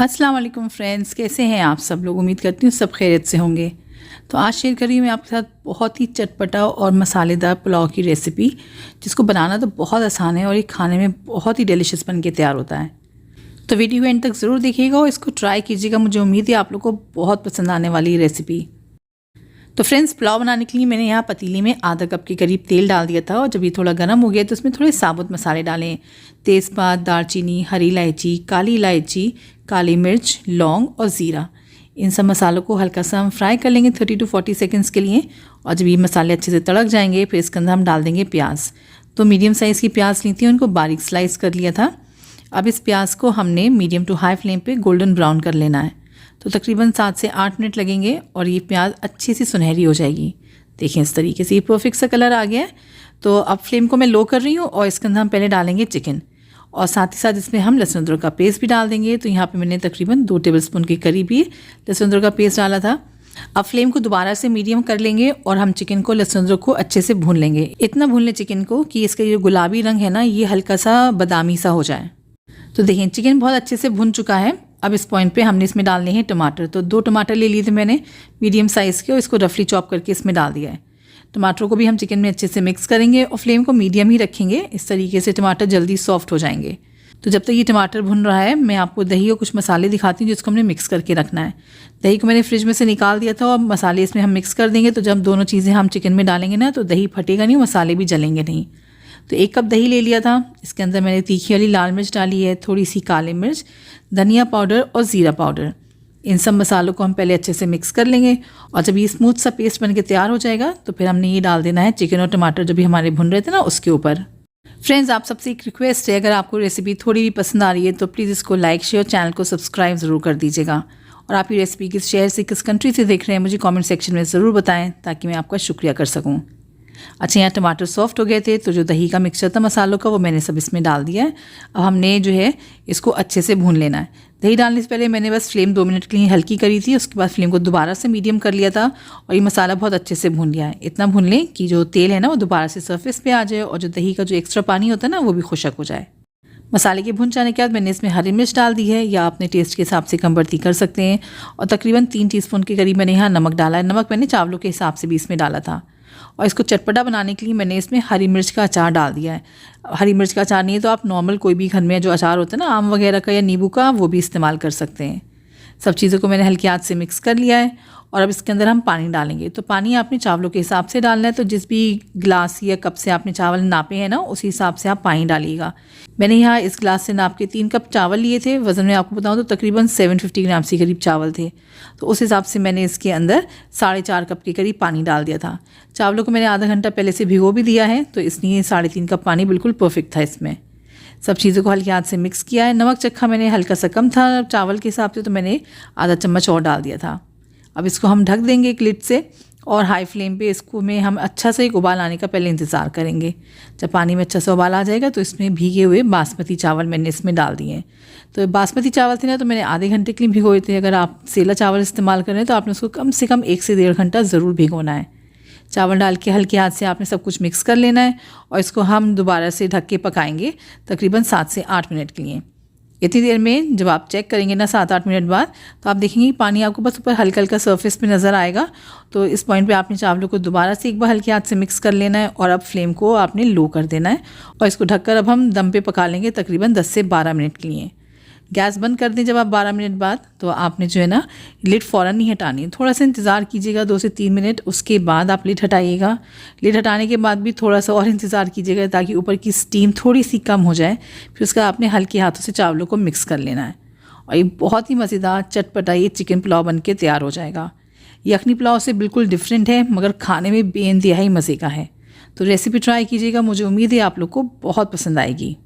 अस्सलाम वालेकुम फ्रेंड्स, कैसे हैं आप सब लोग। उम्मीद करती हूँ सब खैरियत से होंगे। तो आज शेयर करी मैं आपके साथ बहुत ही चटपटा और मसालेदार पुलाव की रेसिपी, जिसको बनाना तो बहुत आसान है और ये खाने में बहुत ही डिलीशियस बन के तैयार होता है। तो वीडियो एंड तक ज़रूर देखिएगा और इसको ट्राई कीजिएगा। मुझे उम्मीद है आप लोग को बहुत पसंद आने वाली रेसिपी। तो फ्रेंड्स, पुलाव बनाने के लिए मैंने यहाँ पतीली में आधा कप के करीब तेल डाल दिया था और जब ये थोड़ा गर्म हो गया तो उसमें थोड़े साबुत मसाले डालें। तेज़पात, दालचीनी, हरी इलायची, काली इलायची, काली मिर्च, लौंग और ज़ीरा। इन सब मसालों को हल्का सा हम फ्राई कर लेंगे 30 to 40 सेकेंड्स के लिए। और जब ये मसाले अच्छे से तड़क जाएंगे फिर इसके अंदर हम डाल देंगे प्याज। तो मीडियम साइज़ की प्याज ली थी, उनको बारीक स्लाइस कर लिया था। अब इस प्याज को हमने मीडियम टू हाई फ्लेम पे गोल्डन ब्राउन कर लेना है। तो तकरीबन 7 से 8 मिनट लगेंगे और ये प्याज अच्छी सी सुनहरी हो जाएगी। देखिए इस तरीके से ये परफेक्ट सा कलर आ गया है। तो अब फ्लेम को मैं लो कर रही हूँ और इसके अंदर हम पहले डालेंगे चिकन और साथ ही साथ इसमें हम लहसुन अदरक का पेस्ट भी डाल देंगे। तो यहाँ पे मैंने तकरीबन 2 टेबलस्पून के करीब ही लहसुन अदरक का पेस्ट डाला था। अब फ्लेम को दोबारा से मीडियम कर लेंगे और हम चिकन को, लहसुन अदरक को अच्छे से भून लेंगे। इतना भून लें चिकन को कि इसका ये गुलाबी रंग है ना, ये हल्का सा बादामी सा हो जाए। तो देखिए चिकन बहुत अच्छे से भुन चुका है। अब इस पॉइंट पे हमने इसमें डालने हैं टमाटर। तो 2 टमाटर ले लिए थे मैंने मीडियम साइज़ के और इसको रफली चॉप करके इसमें डाल दिया है। टमाटरों को भी हम चिकन में अच्छे से मिक्स करेंगे और फ्लेम को मीडियम ही रखेंगे। इस तरीके से टमाटर जल्दी सॉफ्ट हो जाएंगे। तो जब तक ये टमाटर भुन रहा है मैं आपको दही और कुछ मसाले दिखाती हूँ जिसको हमने मिक्स करके रखना है। दही को मैंने फ्रिज में से निकाल दिया था और मसाले इसमें हम मिक्स कर देंगे। तो जब दोनों चीज़ें हम चिकन में डालेंगे ना तो दही फटेगा नहीं, मसाले भी जलेंगे नहीं। तो 1 कप दही ले लिया था। इसके अंदर मैंने तीखी वाली लाल मिर्च डाली है, थोड़ी सी काली मिर्च, धनिया पाउडर और ज़ीरा पाउडर। इन सब मसालों को हम पहले अच्छे से मिक्स कर लेंगे और जब ये स्मूथ सा पेस्ट बन के तैयार हो जाएगा तो फिर हमने ये डाल देना है चिकन और टमाटर जो भी हमारे भुन रहे थे ना उसके ऊपर। फ्रेंड्स, आप सबसे एक रिक्वेस्ट है, अगर आपको रेसिपी थोड़ी भी पसंद आ रही है तो प्लीज़ इसको लाइक, शेयर, चैनल को सब्सक्राइब ज़रूर कर दीजिएगा। और आप ये रेसिपी किस शहर से, किस कंट्री से देख रहे हैं मुझे कमेंट सेक्शन में ज़रूर बताएं ताकि मैं आपका शुक्रिया कर सकूं। अच्छा, यहाँ टमाटर सॉफ्ट हो गए थे तो जो दही का मिक्सचर था मसालों का वो मैंने सब इसमें डाल दिया है। अब हमने जो है इसको अच्छे से भून लेना है। दही डालने से पहले मैंने बस फ्लेम 2 मिनट के लिए हल्की करी थी, उसके बाद फ्लेम को दोबारा से मीडियम कर लिया था और ये मसाला बहुत अच्छे से भून लिया है। इतना भून लें कि जो तेल है ना वो दोबारा से सर्फेस पे आ जाए और जो दही का जो एक्स्ट्रा पानी होता है ना वो भी खुशक हो जाए। मसाले के भुन जाने के बाद मैंने इसमें हरी मिर्च डाल दी है, या अपने टेस्ट के हिसाब से कम बढ़ती कर सकते हैं। और तकरीबन 3 टीस्पून के करीब मैंने यहाँ नमक डाला है। नमक मैंने चावलों के हिसाब से भी इसमें डाला था। और इसको चटपटा बनाने के लिए मैंने इसमें हरी मिर्च का अचार डाल दिया है। हरी मिर्च का अचार नहीं है तो आप नॉर्मल कोई भी घर में जो अचार होता है ना आम वगैरह का या नींबू का, वो भी इस्तेमाल कर सकते हैं। सब चीज़ों को मैंने हल्की आंच से मिक्स कर लिया है और अब इसके अंदर हम पानी डालेंगे। तो पानी आपने चावलों के हिसाब से डालना है। तो जिस भी गिलास या कप से आपने चावल नापे हैं ना उसी हिसाब से आप पानी डालिएगा। मैंने यहाँ इस गिलास से नाप के 3 कप चावल लिए थे। वज़न में आपको बताऊँ तो तकरीबन 750 ग्राम से करीब चावल थे। तो उस हिसाब से मैंने इसके अंदर 4.5 कप के करीब पानी डाल दिया था। चावलों को मैंने आधा घंटा पहले से भिगो भी दिया है, तो इसलिए 3.5 कप पानी बिल्कुल परफेक्ट था इसमें। सब चीज़ों को हल्की हाथ से मिक्स किया है। नमक चक्खा मैंने हल्का सा कम था चावल के हिसाब से, तो मैंने आधा चम्मच और डाल दिया था। अब इसको हम ढक देंगे एक लिड से और हाई फ्लेम पे इसको में हम अच्छा से एक उबाल आने का पहले इंतज़ार करेंगे। जब पानी में अच्छा सा उबाल आ जाएगा तो इसमें भीगे हुए बासमती चावल मैंने इसमें डाल दिए हैं। तो बासमती चावल थे ना तो मैंने आधे घंटे के लिए भिगोए थे। अगर आप सेला चावल इस्तेमाल करें तो आपने उसको कम से कम 1 से 1.5 घंटा ज़रूर भिगोना है। चावल डाल के हल्के हाथ से आपने सब कुछ मिक्स कर लेना है और इसको हम दोबारा से ढक के पकाएंगे तकरीबन 7 से 8 मिनट के लिए। इतनी देर में जब आप चेक करेंगे ना 7-8 मिनट बाद, तो आप देखेंगे पानी आपको बस ऊपर हल्का हल्का सरफेस पे नज़र आएगा। तो इस पॉइंट पे आपने चावलों को दोबारा से एक बार हल्के हाथ से मिक्स कर लेना है और अब फ्लेम को आपने लो कर देना है और इसको ढककर अब हम दम पे पका लेंगे तकरीबन 10 से 12 मिनट के लिए। गैस बंद कर दें जब आप 12 मिनट बाद, तो आपने जो है ना लिड फ़ौरन नहीं हटानी है। थोड़ा सा इंतज़ार कीजिएगा 2 से 3 मिनट, उसके बाद आप लिड हटाइएगा। लिड हटाने के बाद भी थोड़ा सा और इंतज़ार कीजिएगा ताकि ऊपर की स्टीम थोड़ी सी कम हो जाए। फिर उसका आपने हल्के हाथों से चावलों को मिक्स कर लेना है और ये बहुत ही मज़ेदार चटपटा ये चिकन पुलाव बन के तैयार हो जाएगा। यखनी पुलाव से बिल्कुल डिफरेंट है मगर खाने में बेइंतहाई मज़े का है। तो रेसिपी ट्राई कीजिएगा, मुझे उम्मीद है आप लोग को बहुत पसंद आएगी।